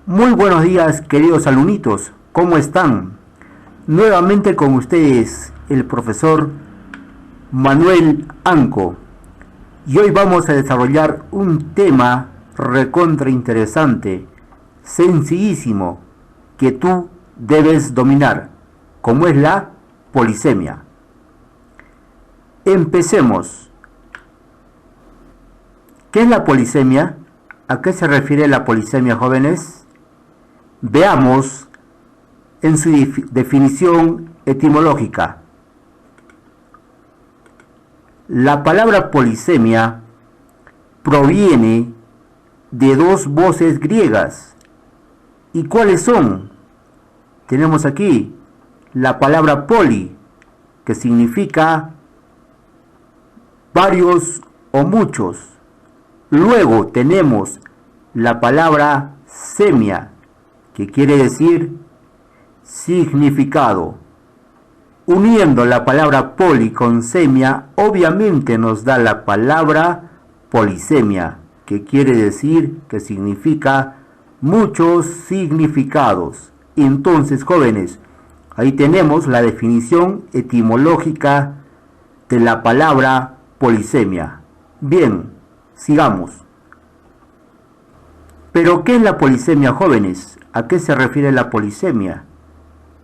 Muy buenos días, queridos alumnitos, ¿cómo están? Nuevamente con ustedes el profesor Manuel Anco, y hoy vamos a desarrollar un tema recontra interesante, sencillísimo, que tú debes dominar, como es la polisemia. Empecemos. ¿Qué es la polisemia? ¿A qué se refiere la polisemia, jóvenes? Veamos en su definición etimológica. La palabra polisemia proviene de dos voces griegas. ¿Y cuáles son? Tenemos aquí la palabra poli, que significa varios o muchos. Luego tenemos la palabra semia, que quiere decir significado. Uniendo la palabra poli con semia, obviamente nos da la palabra polisemia, que quiere decir, que significa muchos significados. Entonces, jóvenes, ahí tenemos la definición etimológica de la palabra polisemia. Bien, sigamos. ¿Pero qué es la polisemia, jóvenes? ¿A qué se refiere la polisemia?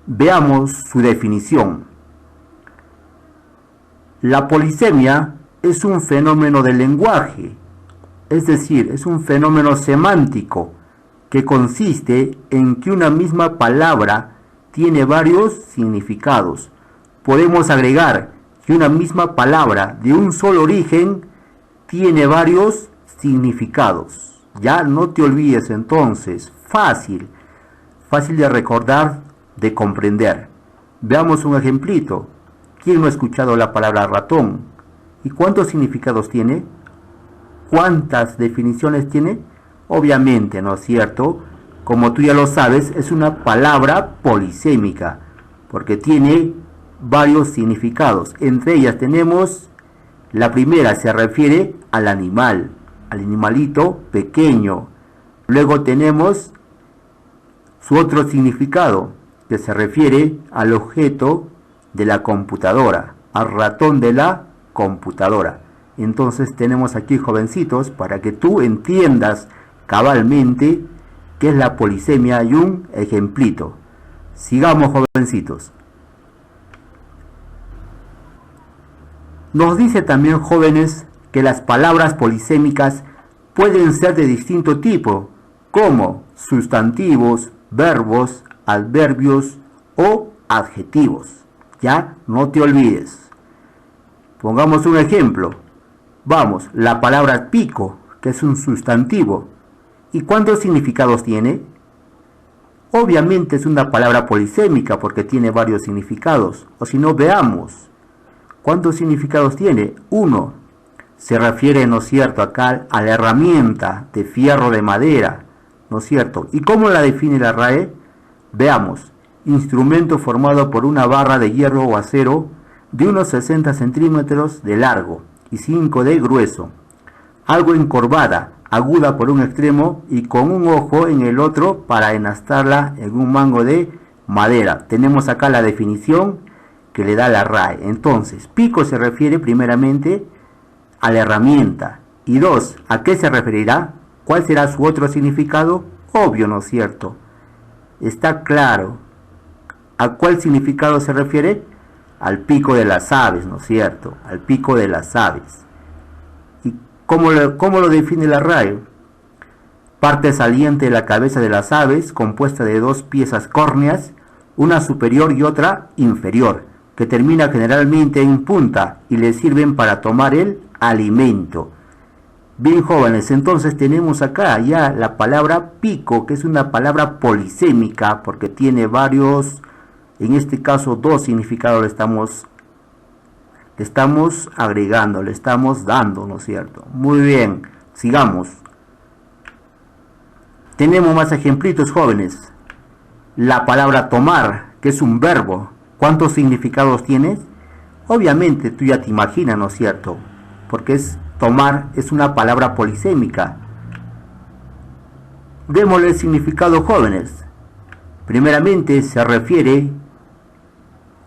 Veamos su definición. La polisemia es un fenómeno del lenguaje, es decir, es un fenómeno semántico que consiste en que una misma palabra tiene varios significados. Podemos agregar que una misma palabra de un solo origen tiene varios significados. Ya no te olvides entonces, fácil de recordar, de comprender. Veamos un ejemplito. ¿Quién no ha escuchado la palabra ratón? ¿Y cuántos significados tiene? ¿Cuántas definiciones tiene? Obviamente, ¿no es cierto? Como tú ya lo sabes, es una palabra polisémica, porque tiene varios significados. Entre ellas tenemos, la primera se refiere al animal, al animalito pequeño. Luego tenemos su otro significado, que se refiere al objeto de la computadora, al ratón de la computadora. Entonces tenemos aquí, jovencitos, para que tú entiendas cabalmente qué es la polisemia y un ejemplito. Sigamos, jovencitos. Nos dice también, jóvenes, que las palabras polisémicas pueden ser de distinto tipo, como sustantivos, verbos, adverbios o adjetivos. Ya no te olvides. Pongamos un ejemplo. Vamos, la palabra pico, que es un sustantivo. ¿Y cuántos significados tiene? Obviamente es una palabra polisémica porque tiene varios significados. O si no, veamos. ¿Cuántos significados tiene? Uno. Se refiere, ¿no es cierto?, acá a la herramienta de fierro de madera, ¿no es cierto? ¿Y cómo la define la RAE? Veamos. Instrumento formado por una barra de hierro o acero de unos 60 centímetros de largo y 5 de grueso. Algo encorvada, aguda por un extremo y con un ojo en el otro para enastarla en un mango de madera. Tenemos acá la definición que le da la RAE. Entonces, pico se refiere primeramente a la herramienta. Y dos, ¿a qué se referirá? ¿Cuál será su otro significado? Obvio, ¿no es cierto? Está claro. ¿A cuál significado se refiere? Al pico de las aves, ¿no es cierto? Al pico de las aves. ¿Y cómo lo define la RAE? Parte saliente de la cabeza de las aves, compuesta de dos piezas córneas, una superior y otra inferior, que termina generalmente en punta y le sirven para tomar el alimento. Bien, jóvenes, entonces tenemos acá ya la palabra pico, que es una palabra polisémica porque tiene varios, en este caso dos significados le estamos agregando, le estamos dando, ¿no es cierto? Muy bien, sigamos. Tenemos más ejemplitos, jóvenes. La palabra tomar, que es un verbo, ¿cuántos significados tiene? Obviamente tú ya te imaginas, ¿no es cierto? Porque tomar es una palabra polisémica. Démosle significado, jóvenes. Primeramente se refiere,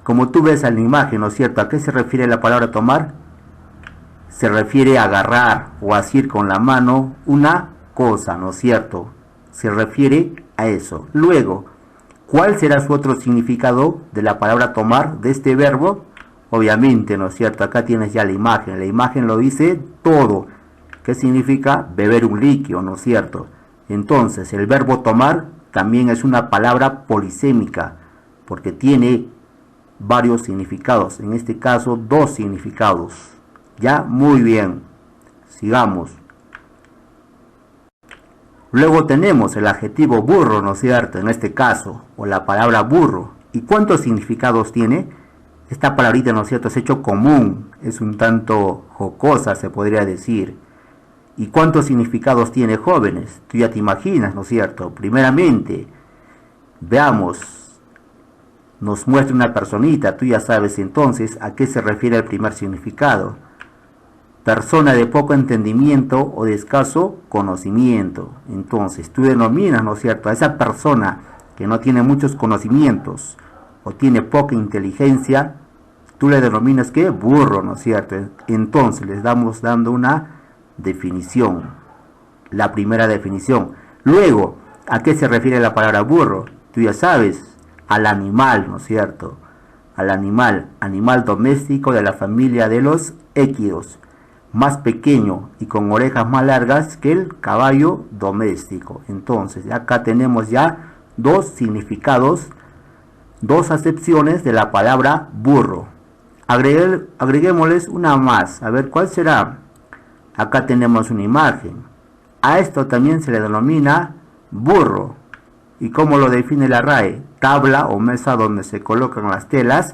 como tú ves en la imagen, ¿no es cierto? ¿A qué se refiere la palabra tomar? Se refiere a agarrar o asir con la mano una cosa, ¿no es cierto? Se refiere a eso. Luego, ¿cuál será su otro significado de la palabra tomar, de este verbo? Obviamente, ¿no es cierto? Acá tienes ya la imagen lo dice todo. ¿Qué significa? Beber un líquido, ¿no es cierto? Entonces, el verbo tomar también es una palabra polisémica, porque tiene varios significados, en este caso 2 significados. Ya, muy bien, sigamos. Luego tenemos el adjetivo burro, ¿no es cierto? En este caso, o la palabra burro. ¿Y cuántos significados tiene? Esta palabrita, ¿no es cierto?, es hecho común, es un tanto jocosa, se podría decir. ¿Y cuántos significados tiene, jóvenes? Tú ya te imaginas, ¿no es cierto? Primeramente, veamos, nos muestra una personita, tú ya sabes entonces a qué se refiere el primer significado. Persona de poco entendimiento o de escaso conocimiento. Entonces, tú denominas, ¿no es cierto?, a esa persona que no tiene muchos conocimientos o tiene poca inteligencia, tú le denominas ¿qué? Burro, ¿no es cierto? Entonces, les damos dando una definición, la primera definición. Luego, ¿a qué se refiere la palabra burro? Tú ya sabes, al animal, ¿no es cierto? Al animal doméstico de la familia de los équidos, más pequeño y con orejas más largas que el caballo doméstico. Entonces, acá tenemos ya 2 significados, 2 acepciones de la palabra burro. Agreguémosles una más, a ver cuál será. Acá tenemos una imagen. A esto también se le denomina burro. ¿Y cómo lo define la RAE? Tabla o mesa donde se colocan las telas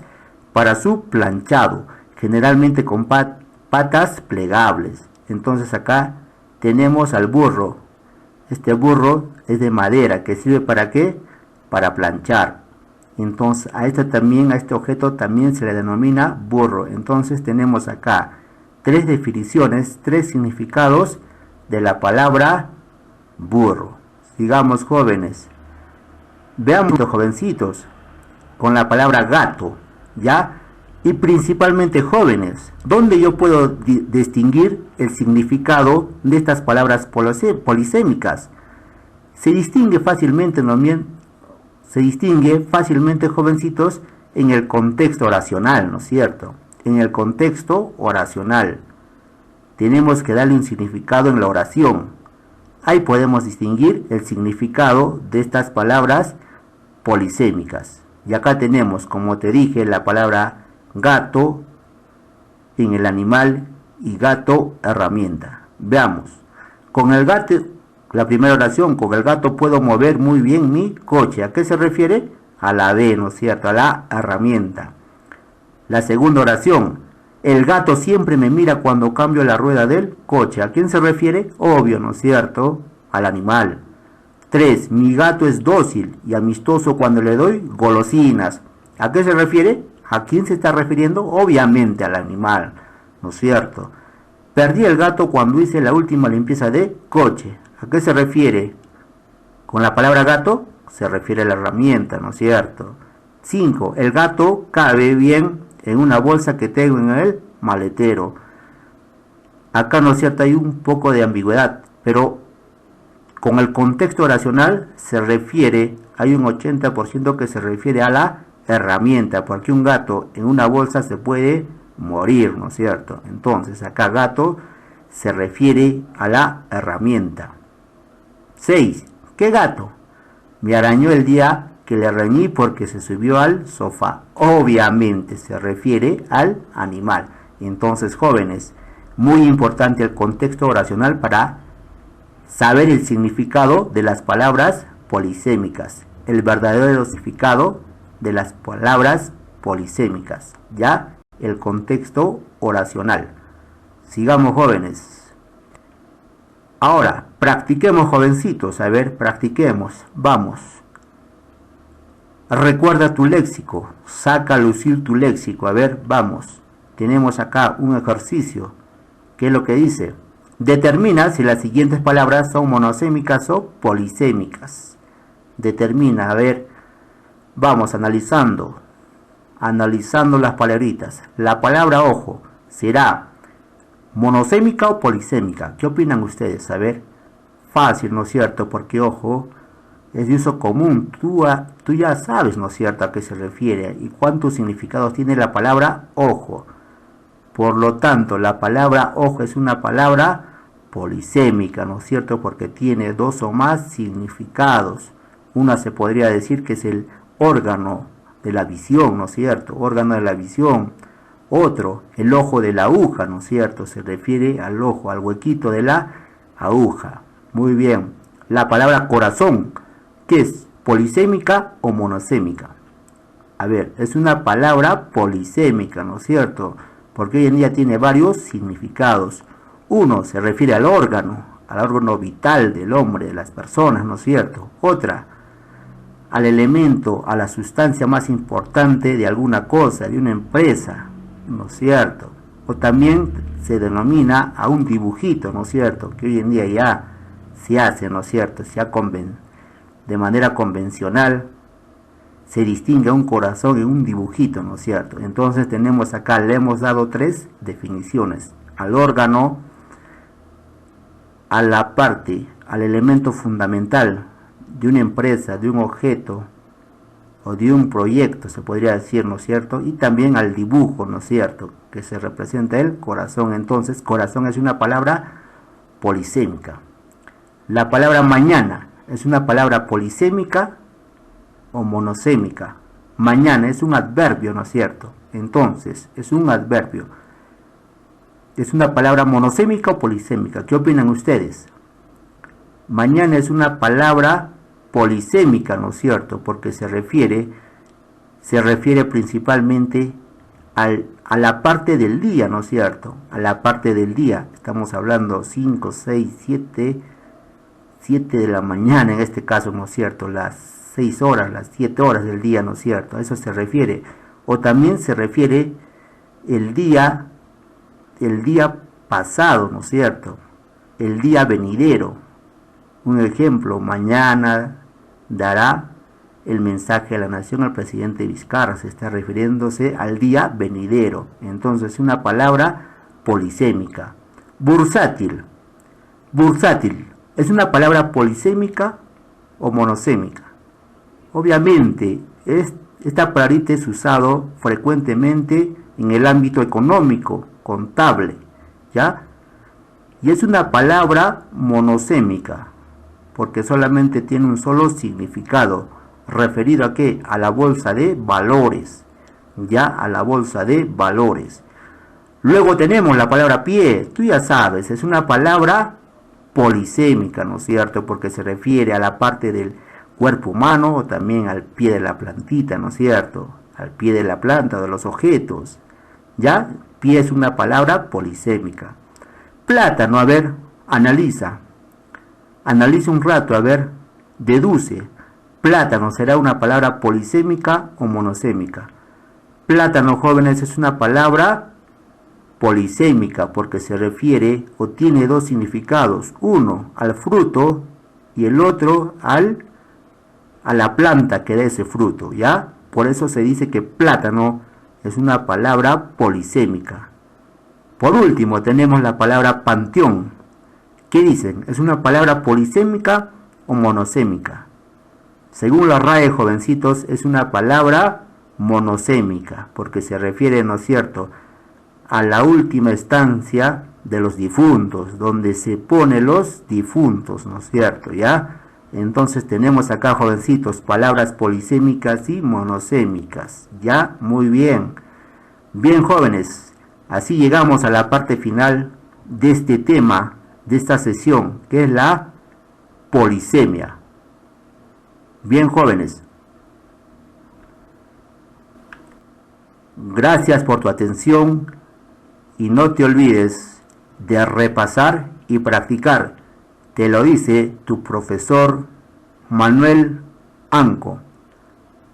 para su planchado, generalmente con patas plegables. Entonces acá tenemos al burro. Este burro es de madera, que sirve para ¿qué? Para planchar. Entonces a este objeto también se le denomina burro. Entonces tenemos acá 3 definiciones, 3 significados de la palabra burro. Sigamos, jóvenes. Veamos, jovencitos, con la palabra gato, ¿ya? Y principalmente, jóvenes, ¿dónde yo puedo distinguir el significado de estas palabras polisémicas? Se distingue fácilmente, jovencitos, en el contexto oracional, ¿no es cierto? En el contexto oracional. Tenemos que darle un significado en la oración. Ahí podemos distinguir el significado de estas palabras polisémicas. Y acá tenemos, como te dije, la palabra gato en el animal y gato herramienta. Veamos. Con el gato, la primera oración, con el gato puedo mover muy bien mi coche. ¿A qué se refiere? A la D, ¿no es cierto? A la herramienta. La segunda oración, el gato siempre me mira cuando cambio la rueda del coche. ¿A quién se refiere? Obvio, ¿no es cierto? Al animal. 3. Mi gato es dócil y amistoso cuando le doy golosinas. ¿A qué se refiere? ¿A quién se está refiriendo? Obviamente al animal, ¿no es cierto? Perdí el gato cuando hice la última limpieza de coche. ¿A qué se refiere? Con la palabra gato se refiere a la herramienta, ¿no es cierto? 5. El gato cabe bien en una bolsa que tengo en el maletero. Acá, ¿no es cierto?, hay un poco de ambigüedad, pero con el contexto oracional se refiere, hay un 80% que se refiere a la herramienta, porque un gato en una bolsa se puede morir, ¿no es cierto? Entonces acá gato se refiere a la herramienta. 6. ¿Qué gato? Me arañó el día que le reñí porque se subió al sofá. Obviamente se refiere al animal. Entonces, jóvenes, muy importante el contexto oracional para saber el significado de las palabras polisémicas, el verdadero significado de las palabras polisémicas, ya el contexto oracional. Sigamos, jóvenes. Ahora, practiquemos, jovencitos, a ver, practiquemos, vamos. Recuerda tu léxico, saca a lucir tu léxico, a ver, vamos. Tenemos acá un ejercicio, ¿qué es lo que dice? Determina si las siguientes palabras son monosémicas o polisémicas. Determina, a ver, vamos analizando las palabritas. La palabra ojo, ¿será monosémica o polisémica? ¿Qué opinan ustedes? A ver, fácil, ¿no es cierto? Porque ojo es de uso común. Tú ya sabes, ¿no es cierto?, a qué se refiere y cuántos significados tiene la palabra ojo. Por lo tanto, la palabra ojo es una palabra polisémica, ¿no es cierto?, porque tiene dos o más significados. Una se podría decir que es el órgano de la visión, ¿no es cierto?, órgano de la visión. Otro, el ojo de la aguja, ¿no es cierto?, se refiere al ojo, al huequito de la aguja. Muy bien. La palabra corazón, ¿qué es? ¿Polisémica o monosémica? A ver, es una palabra polisémica, ¿no es cierto?, porque hoy en día tiene varios significados. Uno se refiere al órgano vital del hombre, de las personas, ¿no es cierto? Otra, al elemento, a la sustancia más importante de alguna cosa, de una empresa, ¿no es cierto? O también se denomina a un dibujito, ¿no es cierto?, que hoy en día ya se hace, ¿no es cierto?, de manera convencional, se distingue un corazón en un dibujito, ¿no es cierto? Entonces tenemos acá, le hemos dado tres definiciones: al órgano, a la parte, al elemento fundamental de una empresa, de un objeto o de un proyecto, se podría decir, ¿no es cierto?, y también al dibujo, ¿no es cierto?, que se representa el corazón. Entonces, corazón es una palabra polisémica. La palabra mañana es una palabra polisémica o monosémica. Mañana es un adverbio, ¿no es cierto? Entonces, es un adverbio. ¿Es una palabra monosémica o polisémica? ¿Qué opinan ustedes? Mañana es una palabra polisémica, ¿no es cierto?, porque se refiere principalmente a la parte del día, ¿no es cierto?, a la parte del día. Estamos hablando 5, 6, 7 de la mañana en este caso, ¿no es cierto?, las 6 horas, las 7 horas del día, ¿no es cierto?, a eso se refiere. O también se refiere el día pasado, ¿no es cierto?, el día venidero. Un ejemplo: mañana dará el mensaje a la nación al presidente Vizcarra. Se está refiriéndose al día venidero. Entonces, una palabra polisémica. Bursátil. Bursátil, ¿es una palabra polisémica o monosémica? Obviamente, esta palabrita es usado frecuentemente en el ámbito económico, contable, ¿ya? Y es una palabra monosémica, porque solamente tiene un solo significado, referido a ¿qué? A la bolsa de valores, ya, a la bolsa de valores. Luego tenemos la palabra pie. Tú ya sabes, es una palabra polisémica, ¿no es cierto?, porque se refiere a la parte del cuerpo humano o también al pie de la plantita, ¿no es cierto?, al pie de la planta, de los objetos, ¿ya? Pie es una palabra polisémica. Plátano, a ver, analiza un rato, a ver, deduce. Plátano, ¿será una palabra polisémica o monosémica? Plátano, jóvenes, es una palabra polisémica porque se refiere o tiene dos significados: uno al fruto y el otro a la planta que da ese fruto, ¿ya? Por eso se dice que plátano es una palabra polisémica. Por último tenemos la palabra panteón. ¿Qué dicen? ¿Es una palabra polisémica o monosémica? Según la RAE, jovencitos, es una palabra monosémica porque se refiere, ¿no es cierto?, a la última estancia de los difuntos, donde se pone los difuntos, ¿no es cierto?, ¿ya? Entonces tenemos acá, jovencitos, palabras polisémicas y monosémicas, ¿ya? Muy bien. Bien, jóvenes, así llegamos a la parte final de este tema, de esta sesión, que es la polisemia. Bien, jóvenes, gracias por tu atención y no te olvides de repasar y practicar. Te lo dice tu profesor Manuel Anco.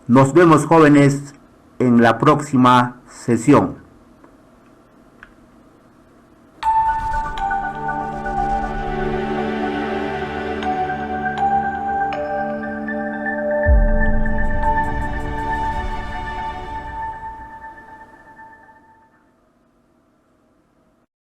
Nos vemos, jóvenes, en la próxima sesión.